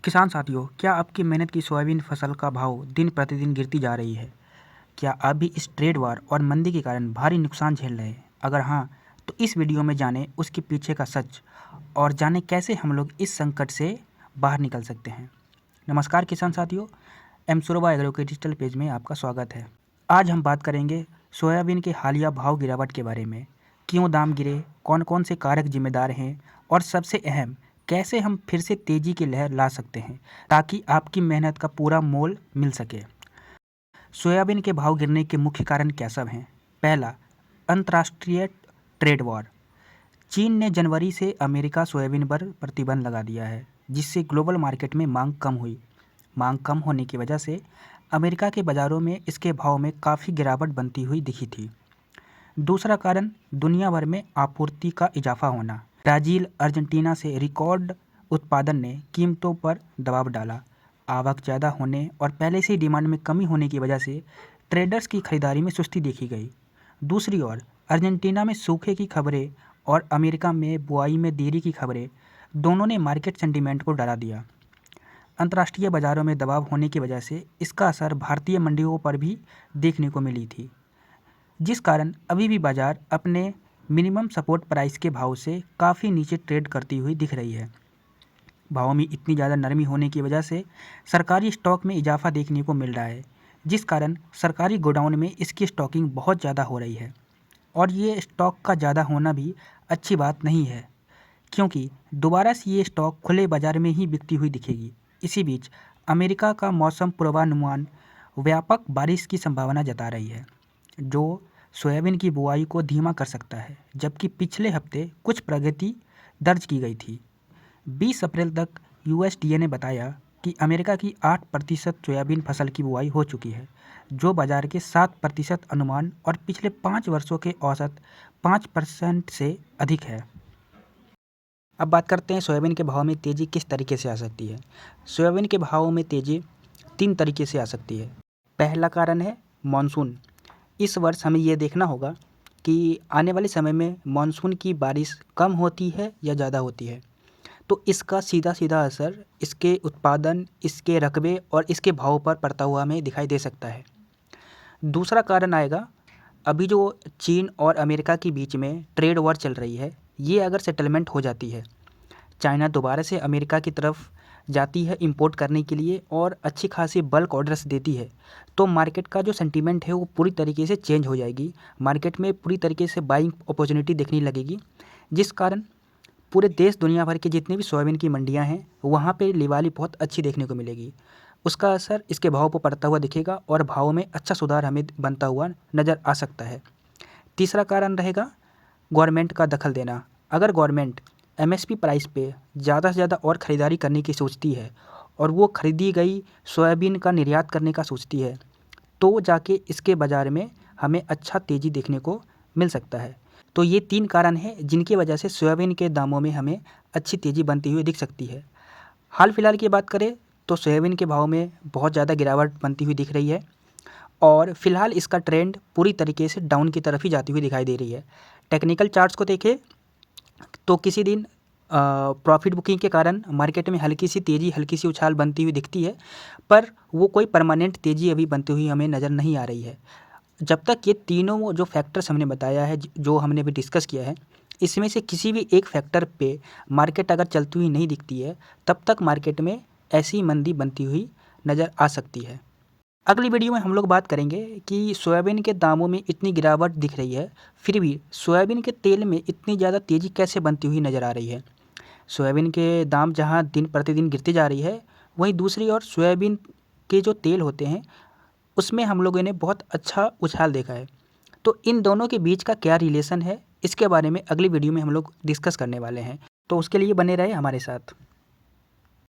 किसान साथियों, क्या आपकी मेहनत की सोयाबीन फसल का भाव दिन प्रतिदिन गिरती जा रही है? क्या आप भी इस ट्रेड वार और मंदी के कारण भारी नुकसान झेल रहे हैं? अगर हाँ, तो इस वीडियो में जानें उसके पीछे का सच और जानें कैसे हम लोग इस संकट से बाहर निकल सकते हैं। नमस्कार किसान साथियों, एम सुरभा एग्रो के डिजिटल पेज में आपका स्वागत है। आज हम बात करेंगे सोयाबीन के हालिया भाव गिरावट के बारे में। क्यों दाम गिरे, कौन कौन से कारक जिम्मेदार हैं और सबसे अहम, कैसे हम फिर से तेज़ी की लहर ला सकते हैं ताकि आपकी मेहनत का पूरा मोल मिल सके। सोयाबीन के भाव गिरने के मुख्य कारण क्या सब हैं? पहला, अंतर्राष्ट्रीय ट्रेड वॉर। चीन ने जनवरी से अमेरिका सोयाबीन पर प्रतिबंध लगा दिया है, जिससे ग्लोबल मार्केट में मांग कम हुई। मांग कम होने की वजह से अमेरिका के बाज़ारों में इसके भाव में काफ़ी गिरावट बनती हुई दिखी थी। दूसरा कारण, दुनिया भर में आपूर्ति का इजाफा होना। ब्राज़ील, अर्जेंटीना से रिकॉर्ड उत्पादन ने कीमतों पर दबाव डाला। आवक ज़्यादा होने और पहले से ही डिमांड में कमी होने की वजह से ट्रेडर्स की खरीदारी में सुस्ती देखी गई। दूसरी ओर अर्जेंटीना में सूखे की खबरें और अमेरिका में बुआई में देरी की खबरें दोनों ने मार्केट सेंटीमेंट को डरा दिया। अंतर्राष्ट्रीय बाज़ारों में दबाव होने की वजह से इसका असर भारतीय मंडियों पर भी देखने को मिली थी, जिस कारण अभी भी बाज़ार अपने मिनिमम सपोर्ट प्राइस के भाव से काफ़ी नीचे ट्रेड करती हुई दिख रही है। भावों में इतनी ज़्यादा नरमी होने की वजह से सरकारी स्टॉक में इजाफा देखने को मिल रहा है, जिस कारण सरकारी गोडाउन में इसकी स्टॉकिंग बहुत ज़्यादा हो रही है। और ये स्टॉक का ज़्यादा होना भी अच्छी बात नहीं है, क्योंकि दोबारा से ये स्टॉक खुले बाज़ार में ही बिकती हुई दिखेगी। इसी बीच अमेरिका का मौसम पूर्वानुमान व्यापक बारिश की संभावना जता रही है, जो सोयाबीन की बुआई को धीमा कर सकता है, जबकि पिछले हफ्ते कुछ प्रगति दर्ज की गई थी। 20 अप्रैल तक यूएसडीए ने बताया कि अमेरिका की 8% सोयाबीन फसल की बुआई हो चुकी है, जो बाजार के 7% अनुमान और पिछले 5 वर्षों के औसत 5% से अधिक है। अब बात करते हैं सोयाबीन के भाव में तेज़ी किस तरीके से आ सकती है। सोयाबीन के भाव में तेज़ी 3 तरीके से आ सकती है। पहला कारण है मानसून। इस वर्ष हमें ये देखना होगा कि आने वाले समय में मानसून की बारिश कम होती है या ज़्यादा होती है, तो इसका सीधा सीधा असर इसके उत्पादन, इसके रकबे और इसके भाव पर पड़ता हुआ हमें दिखाई दे सकता है। दूसरा कारण आएगा, अभी जो चीन और अमेरिका के बीच में ट्रेड वॉर चल रही है, ये अगर सेटलमेंट हो जाती है, चाइना दोबारा से अमेरिका की तरफ जाती है इंपोर्ट करने के लिए और अच्छी खासी बल्क ऑर्डर्स देती है, तो मार्केट का जो सेंटीमेंट है वो पूरी तरीके से चेंज हो जाएगी। मार्केट में पूरी तरीके से बाइंग अपॉर्चुनिटी देखने लगेगी, जिस कारण पूरे देश दुनिया भर के जितने भी सोयाबीन की मंडियां हैं वहाँ पे लिवाली बहुत अच्छी देखने को मिलेगी। उसका असर इसके भाव पर पड़ता हुआ दिखेगा और भाव में अच्छा सुधार हमें बनता हुआ नज़र आ सकता है। तीसरा कारण रहेगा गवर्नमेंट का दखल देना। अगर गवर्नमेंट एमएसपी प्राइस पे ज़्यादा से ज़्यादा और ख़रीदारी करने की सोचती है और वो ख़रीदी गई सोयाबीन का निर्यात करने का सोचती है, तो जाके इसके बाज़ार में हमें अच्छा तेज़ी देखने को मिल सकता है। तो ये 3 कारण हैं जिनकी वजह से सोयाबीन के दामों में हमें अच्छी तेज़ी बनती हुई दिख सकती है। हाल फिलहाल की बात करें तो सोयाबीन के भाव में बहुत ज़्यादा गिरावट बनती हुई दिख रही है और फिलहाल इसका ट्रेंड पूरी तरीके से डाउन की तरफ ही जाती हुई दिखाई दे रही है। टेक्निकल चार्ट्स को देखें तो किसी दिन प्रॉफिट बुकिंग के कारण मार्केट में हल्की सी तेज़ी, हल्की सी उछाल बनती हुई दिखती है, पर वो कोई परमानेंट तेज़ी अभी बनती हुई हमें नज़र नहीं आ रही है। जब तक ये तीनों जो फैक्टर्स हमने बताया है, जो हमने अभी डिस्कस किया है, इसमें से किसी भी एक फैक्टर पे मार्केट अगर चलती हुई नहीं दिखती है, तब तक मार्केट में ऐसी मंदी बनती हुई नज़र आ सकती है। अगली वीडियो में हम लोग बात करेंगे कि सोयाबीन के दामों में इतनी गिरावट दिख रही है, फिर भी सोयाबीन के तेल में इतनी ज़्यादा तेज़ी कैसे बनती हुई नज़र आ रही है। सोयाबीन के दाम जहाँ दिन प्रतिदिन गिरती जा रही है, वहीं दूसरी ओर सोयाबीन के जो तेल होते हैं उसमें हम लोगों ने बहुत अच्छा उछाल देखा है। तो इन दोनों के बीच का क्या रिलेशन है, इसके बारे में अगली वीडियो में हम लोग डिस्कस करने वाले हैं। तो उसके लिए बने रहे हमारे साथ।